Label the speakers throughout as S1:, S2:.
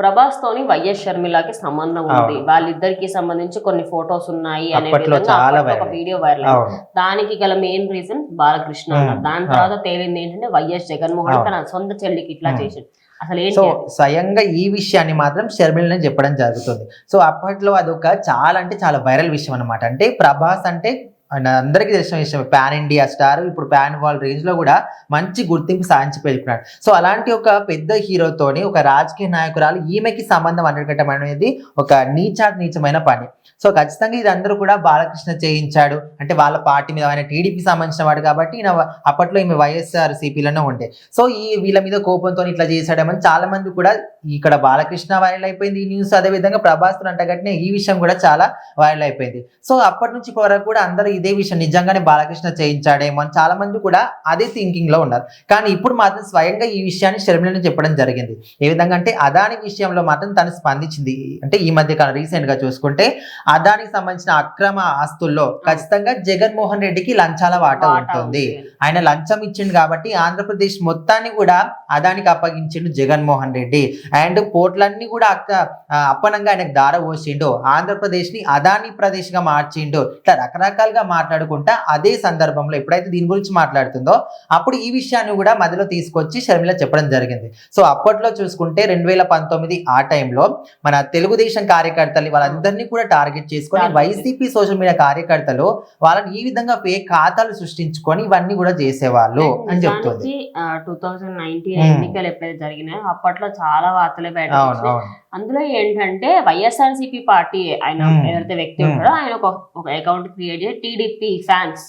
S1: ప్రభాస్ తోని వైఎస్ షర్మిలకి సంబంధం ఉంది, వాళ్ళిద్దరికి సంబంధించి కొన్ని ఫొటోస్ ఉన్నాయి అనే విధంగా ఒక వీడియో వైరల్ అయింది. దానికి గల మెయిన్ రీజన్ బాలకృష్ణ అన్నారు. దాని తర్వాత తేలింది ఏంటంటే వైఎస్ జగన్మోహన్ తన సొంత చెల్లికి ఇట్లా చేసింది. అసలు
S2: సో స్వయంగా ఈ విషయాన్ని మాత్రం షర్మిలనే చెప్పడం జరుగుతుంది. సో అప్పట్లో అదొక చాలా అంటే చాలా వైరల్ విషయం అనమాట. అంటే ప్రభాస్ అంటే అందరికీ తెలిసిన విషయం, పాన్ ఇండియా స్టార్, ఇప్పుడు పాన్ వరల్డ్ రేంజ్ లో కూడా మంచి గుర్తింపు సాధించిపోయినాడు. సో అలాంటి ఒక పెద్ద హీరోతోని ఒక రాజకీయ నాయకురాలు ఈమెకి సంబంధం అంటగట్టడం అనేది ఒక నీచమైన పని. సో ఖచ్చితంగా ఇది అందరూ కూడా బాలకృష్ణ చేయించాడు అంటే వాళ్ళ పార్టీ మీద, ఆయన టీడీపీ సంబంధించిన వాడు కాబట్టి అప్పట్లో ఈమె వైఎస్ఆర్సీపీలోనే ఉండే. సో వీళ్ళ మీద కోపంతో ఇట్లా చేశాడేమని చాలా మంది కూడా ఇక్కడ బాలకృష్ణ వైరల్ అయిపోయింది ఈ న్యూస్, అదే విధంగా ప్రభాస్ అంటగట్టిన ఈ విషయం కూడా చాలా వైరల్ అయిపోయింది. సో అప్పటి నుంచి వరకు కూడా అందరూ ఇదే విషయం నిజంగానే బాలకృష్ణ చేయించాడేమో అని చాలా మంది కూడా అదే థింకింగ్ లో ఉన్నారు. కానీ ఇప్పుడు మాత్రం స్వయంగా ఈ విషయాన్ని షర్మిలని చెప్పడం జరిగింది. ఏ విధంగా అంటే అదాని విషయంలో మాత్రం తను స్పందించింది. అంటే ఈ మధ్య కాలం రీసెంట్ గా చూసుకుంటే అదానికి సంబంధించిన అక్రమ ఆస్తుల్లో ఖచ్చితంగా జగన్మోహన్ రెడ్డికి లంచాల వాటా ఉంటుంది. ఆయన లంచం ఇచ్చిండు కాబట్టి ఆంధ్రప్రదేశ్ మొత్తాన్ని కూడా అదానికి అప్పగించిండు జగన్మోహన్ రెడ్డి. అండ్ పోర్ట్లన్నీ కూడా అప్పనంగా ఆయనకు దార పోసిండు, ఆంధ్రప్రదేశ్ ని అదాని ప్రదేశ్ గా మార్చిండు. ఇట్లా రకరకాలుగా మాట్లాడుకుంటా అదే సందర్భంలో ఎప్పుడైతే దీని గురించి మాట్లాడుతుందో అప్పుడు ఈ విషయాన్ని కూడా మధ్యలో తీసుకొచ్చి షర్మిల చెప్పడం జరిగింది. సో అప్పట్లో చూసుకుంటే 2019 ఆ టైంలో మన తెలుగుదేశం కార్యకర్తలు వాళ్ళందరినీ కూడా టార్గెట్ చేసుకొని వైసీపీ సోషల్ మీడియా కార్యకర్తలు వాళ్ళని ఈ విధంగా ఫేక్ ఖాతాలు సృష్టించుకొని ఇవన్నీ కూడా చేసేవాళ్ళు అని చెప్తుంది.
S1: 2019 ఎన్నికలు ఎప్పుడైతే జరిగినాయో అప్పట్లో చాలా వార్తలే బయట. అందులో ఏంటంటే వైఎస్ఆర్సీపీ పార్టీ ఆయన ఎవరైతే వ్యక్తి ఉంటాడో ఆయన ఒక అకౌంట్ క్రియేట్ చేసి టీడీపీ ఫ్యాన్స్,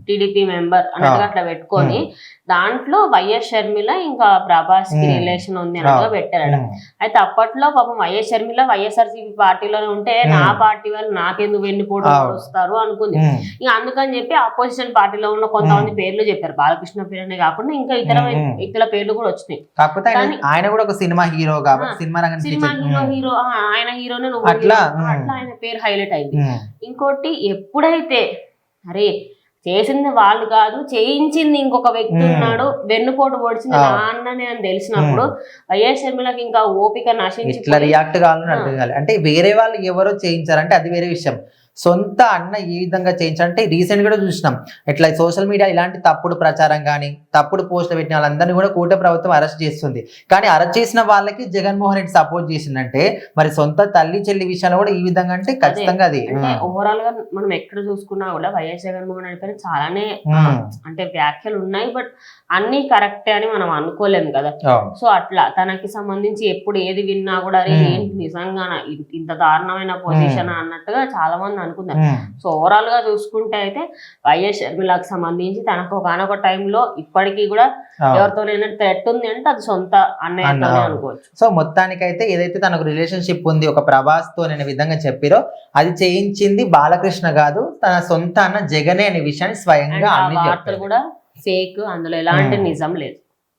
S1: టీడీపీ మెంబర్ అన్నట్టుగా అట్లా పెట్టుకొని దాంట్లో వైఎస్ షర్మిల ఇంకా ప్రభాస్ కి రిలేషన్ ఉంది అన్నట్టుగా పెట్టారట. అయితే అప్పట్లో పాపం వైఎస్ షర్మిల వైఎస్ఆర్సీపీ పార్టీలోనే ఉంటే నా పార్టీ వాళ్ళు నాకెందుకు వెన్నుపోటు వస్తారు అనుకుంది. ఇంకా అందుకని చెప్పి అపోజిషన్ పార్టీలో ఉన్న కొంతమంది పేర్లు చెప్పారు, బాలకృష్ణ పేరునే కాకుండా ఇంకా ఇతర పేర్లు కూడా వచ్చినాయి.
S2: కాకపోతే ఆయన కూడా ఒక సినిమా హీరో కాబట్టి సినిమా
S1: హీరో ఆయన హీరోనే నువ్వు అట్లా ఆయన పేరు హైలైట్ అయింది. ఇంకోటి ఎప్పుడైతే అరే చేసింది వాళ్ళు కాదు చేయించింది ఇంకొక వ్యక్తి ఉన్నాడు, వెన్నుపోటు పొడిచింది నాన్ననే అని తెలిసినప్పుడు వైఎస్ షర్మిలకి ఇంకా ఓపిక నశించి
S2: ఇట్లా రియాక్ట్ కావాలని అర్థం కాదు. అంటే వేరే వాళ్ళు ఎవరో చేయించారంటే అది వేరే విషయం, సొంత అన్న ఏ విధంగా చేయించాలంటే రీసెంట్ గా చూసినాం ఇట్లా సోషల్ మీడియా ఇలాంటి తప్పుడు ప్రచారం కానీ తప్పుడు పోస్టులు పెట్టిన వాళ్ళందరినీ కూడా కూటమి ప్రభుత్వం అరెస్ట్ చేస్తుంది. కానీ అరెస్ట్ చేసిన వాళ్ళకి జగన్మోహన్ రెడ్డి సపోర్ట్ చేసిందంటే మరి సొంత తల్లి చెల్లి విషయాలు కూడా ఈ విధంగా అంటే ఖచ్చితంగా అది
S1: ఓవరాల్ గా మనం ఎక్కడ చూసుకున్నా కూడా వైఎస్ జగన్మోహన్ రెడ్డి పైన చాలానే అంటే వ్యాఖ్యలు ఉన్నాయి, బట్ అన్ని కరెక్టే అని మనం అనుకోలేము కదా. సో అట్లా తనకి సంబంధించి ఎప్పుడు ఏది విన్నా కూడా ఏంటి నిజంగా ఇంత దారుణమైన పొజిషన్ అన్నట్టుగా చాలా మంది అనుకున్నారు. సో ఓవరాల్ గా చూసుకుంటే అయితే వైఎస్ షర్మిలకు సంబంధించి తనకు ఒకనొక టైంలో ఇప్పటికీ కూడా ఎవరితోనైనా థ్రెట్ ఉంది అంటే అది సొంత అన్నయ్యతోనే అనుకోవచ్చు.
S2: సో మొత్తానికైతే ఏదైతే తనకు రిలేషన్షిప్ ఉంది ఒక ప్రభాస్ తో అనే విధంగా చెప్పారో అది చేయించింది బాలకృష్ణ కాదు, తన సొంత అన్న జగనే అనే విషయాన్ని స్వయంగా
S1: వార్తలు కూడా ఫేక్, అందులో ఎలాంటి నిజం లేదు.